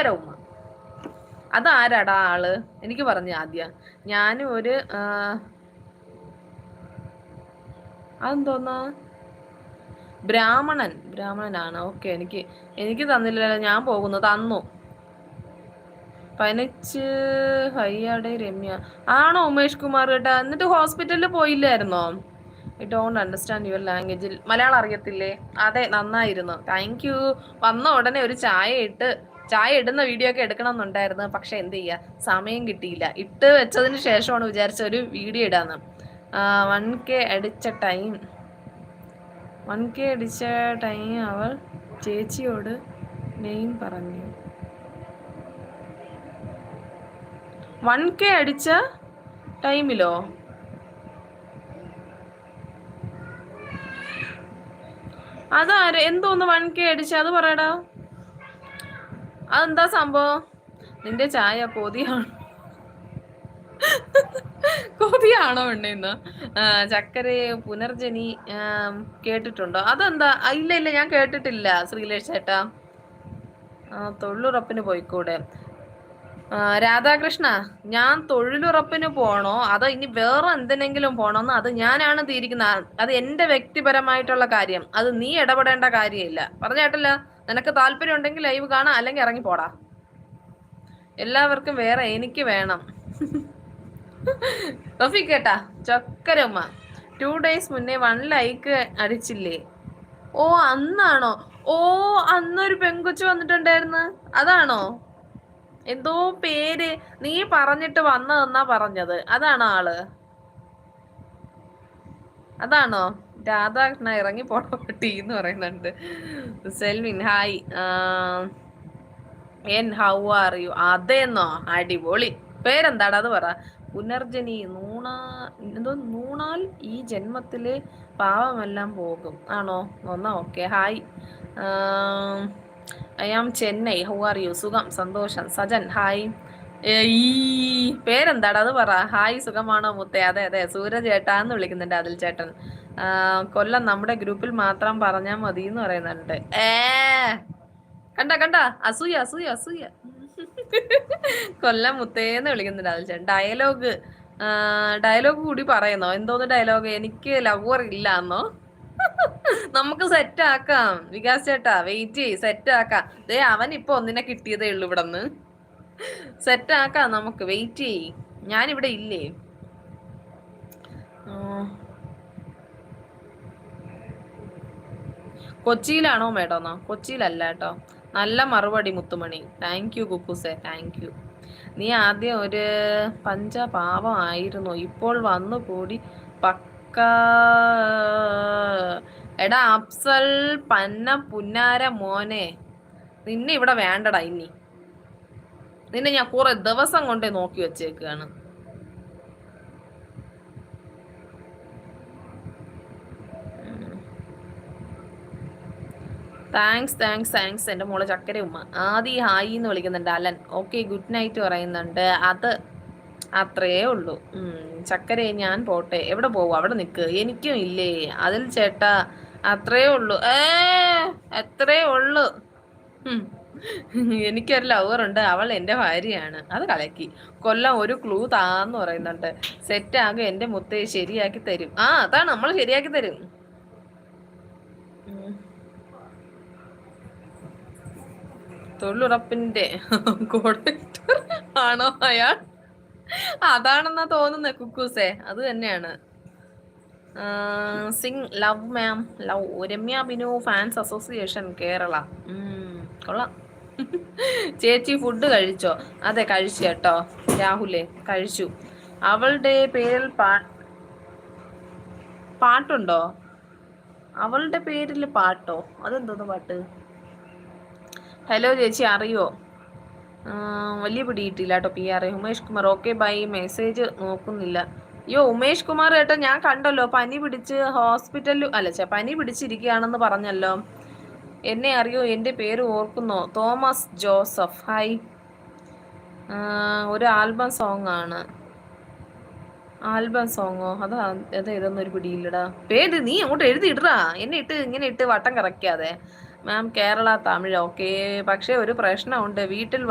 ചക്കര ഉമ്മ. അതാരാടാ ആള്? എനിക്ക് പറഞ്ഞു ആദ്യം. ഞാനും ഒരു അതെന്തോന്നാ ബ്രാഹ്മണനാണ്. ഓക്കെ, എനിക്ക് തന്നില്ലല്ലോ. ഞാൻ പോകുന്നു. തന്നു. പനിച്ച് ഹയ്യാടെ രമ്യ ആണോ ഉമേഷ് കുമാർ കേട്ടാ? എന്നിട്ട് ഹോസ്പിറ്റലിൽ പോയില്ലായിരുന്നോ? ഐ ഡോണ്ട് അണ്ടർസ്റ്റാൻഡ് യുവർ ലാംഗ്വേജിൽ. മലയാളം അറിയത്തില്ലേ? അതെ, നന്നായിരുന്നു. Thank you. വന്ന ഉടനെ ഒരു ചായ ഇടുന്ന വീഡിയോ ഒക്കെ എടുക്കണം എന്നുണ്ടായിരുന്നു. പക്ഷെ എന്ത് ചെയ്യാ, സമയം കിട്ടിയില്ല. ഇട്ട് വെച്ചതിന് ശേഷമാണ് വിചാരിച്ച ഒരു വീഡിയോ ഇടാന്ന്. 1K അടിച്ച ടൈം അവൾ ചേച്ചിയോട് നെയിം പറഞ്ഞു. 1K അടിച്ച ടൈമിലോ? അതാര് എന്തോന്ന് 1K അടിച്ച? അത് പറയടാ. അതെന്താ സംഭവം? നിന്റെ ചായ കൊതിയാണോ ഉണ്ടെന്ന്? ചക്കരയെ പുനർജനി കേട്ടിട്ടുണ്ടോ? അതെന്താ? ഇല്ല, ഞാൻ കേട്ടിട്ടില്ല ശ്രീലേഷ് ചേട്ടാ. തൊഴിലുറപ്പിന് പോയിക്കൂടെ? രാധാകൃഷ്ണ, ഞാൻ തൊഴിലുറപ്പിന് പോണോ അതോ ഇനി വേറെ എന്തിനെങ്കിലും പോണോന്ന് അത് ഞാനാണ് തീരുമാനിക്കുന്നത്. അത് എന്റെ വ്യക്തിപരമായിട്ടുള്ള കാര്യം. അത് നീ ഇടപെടേണ്ട കാര്യമില്ല. പറഞ്ഞേട്ടല്ല. നിനക്ക് താല്പര്യം ഉണ്ടെങ്കിൽ ലൈവ് കാണാം, അല്ലെങ്കിൽ ഇറങ്ങി പോടാ. എല്ലാവർക്കും വേറെ, എനിക്ക് വേണം. റഫീഖ് കേട്ടാ? ചക്കരമ്മ 2 days മുന്നേ 1 like അടിച്ചില്ലേ? ഓ അന്നാണോ? ഓ അന്നൊരു പെങ്കൊച്ചു വന്നിട്ടുണ്ടായിരുന്നു. അതാണോ? എന്തോ പേര് നീ പറഞ്ഞിട്ട് വന്നതെന്നാ പറഞ്ഞത്. അതാണോ ആള്? അതാണോ? രാധാകൃഷ്ണ ഇറങ്ങി പോട്ടി എന്ന് പറയുന്നുണ്ട്. Selvin hi. How are you? അതെന്നോ? അടിപൊളി. പേരെന്താടാ? അത് പറ. പുനർജനി നൂണാൽ ഈ ജന്മത്തില് പാവമെല്ലാം പോകും ആണോ? ഒന്നാ okay. Hi, I am Chennai. How are you? സുഖം, സന്തോഷം. സജൻ ഹായ്. ഈ പേരെന്താടാ? അത് പറ. ഹായ്, സുഖമാണോ മുത്തേ? അതെ, സൂരജ് ചേട്ടാന്ന് വിളിക്കുന്നുണ്ട്. അതിൽ ചേട്ടൻ. കൊല്ലം നമ്മുടെ ഗ്രൂപ്പിൽ മാത്രം പറഞ്ഞാൽ മതി എന്ന് പറയുന്നുണ്ട്. കണ്ട അസൂയ. കൊല്ലം മുത്തേന്ന് വിളിക്കുന്നുണ്ട് അതിൽ ചേട്ടൻ. ഡയലോഗ് കൂടി പറയുന്നോ? എന്തോന്ന് ഡയലോഗ്? എനിക്ക് ലവർ ഇല്ല എന്നോ? നമുക്ക് സെറ്റ് ആക്കാം വികാസ് ചേട്ടാ. വെയിറ്റ് ചെയ്യ്, സെറ്റ് ആക്കാം. അവൻ ഇപ്പൊ ഒന്നിനെ കിട്ടിയതേ ഉള്ളൂ ഇവിടെന്ന്. സെറ്റ് ആക്കാം നമുക്ക്. വെയിറ്റ് ചെയ്യ്, ഞാനിവിടെ ഇല്ലേ? കൊച്ചിയിലാണോ മേഡോന്നോ? കൊച്ചിയിലല്ല കേട്ടോ. നല്ല മറുപടി മുത്തുമണി. താങ്ക് യു കുക്കൂസെ, താങ്ക് യു. നീ ആദ്യം ഒരു പഞ്ചപാവമായിരുന്നു, ഇപ്പോൾ വന്നു കൂടി പക്ക. എടാ അഫ്സൽ പന്ന പുന്നാര മോനെ, നിന്നെ ഇവിടെ വേണ്ടടാ. നിന്നെ ഞാൻ കുറെ ദിവസം കൊണ്ടേ നോക്കി വെച്ചേക്കാണ്. താങ്ക്സ് എൻ്റെ മോളെ ചക്കര ഉമ്മ. ആദി ഹായി എന്ന് വിളിക്കുന്നുണ്ട്. അലൻ ഓക്കെ ഗുഡ് നൈറ്റ് പറയുന്നുണ്ട്. അത് അത്രേ ഉള്ളൂ. ചക്കരയെ ഞാൻ പോട്ടെ. എവിടെ പോവും? അവിടെ നിൽക്ക്. എനിക്കും ഇല്ലേ അതിൽ ചേട്ടാ? അത്രേ ഉള്ളൂ. എത്രേ ഉള്ളൂ. എനിക്കൊരു ലവറുണ്ട്, അവൾ എൻ്റെ ഭാര്യയാണ്. അത് കളക്കി. കൊല്ലം ഒരു ക്ലൂ താന്ന് പറയുന്നുണ്ട്. സെറ്റാകും എൻ്റെ മുത്തേ, ശരിയാക്കി തരും. അതാണ്, നമ്മൾ ശരിയാക്കി തരും. തൊഴിലുറപ്പിന്റെ കോർഡിനേറ്റർ ആണോ അയാൾ? അതാണെന്നാ തോന്നുന്നത് കുക്കൂസെ. അത് തന്നെയാണ്. Sing love mam love. Remya Binu fans association Kerala. കൊള്ളാം. ചേച്ചി ഫുഡ് കഴിച്ചോ? അതെ കഴിച്ചു കേട്ടോ രാഹുലേ, കഴിച്ചു. അവളുടെ പേരിൽ പാട്ടുണ്ടോ? അവളുടെ പേരിൽ പാട്ടോ? അതെന്തോന്ന് പാട്ട്? ഹലോ ചേച്ചി, അറിയോ? വലിയ പിടിയിട്ടില്ല കേട്ടോ. PR Umesh Kumar okay bye. Message നോക്കുന്നില്ല. ഉമേഷ് കുമാർ കേട്ടോ, ഞാൻ കണ്ടല്ലോ. പനി പിടിച്ചിരിക്കുകയാണെന്ന് പറഞ്ഞല്ലോ. എന്നെ അറിയോ? എൻ്റെ പേര് ഓർക്കുന്നോ? തോമസ് ജോസഫ് ഹായ്. ഒരു ആൽബം സോങ്ങോ? ഇതൊന്നും പിടിയില്ലടാ. പേര് നീ അങ്ങോട്ട് എഴുതിയിടാ. ഇങ്ങനെ ഇട്ട് വട്ടം കറക്കാതെ. Mam Kerala Tamil okay. പക്ഷെ ഒരു പ്രശ്നമുണ്ട്, വീട്ടിൽ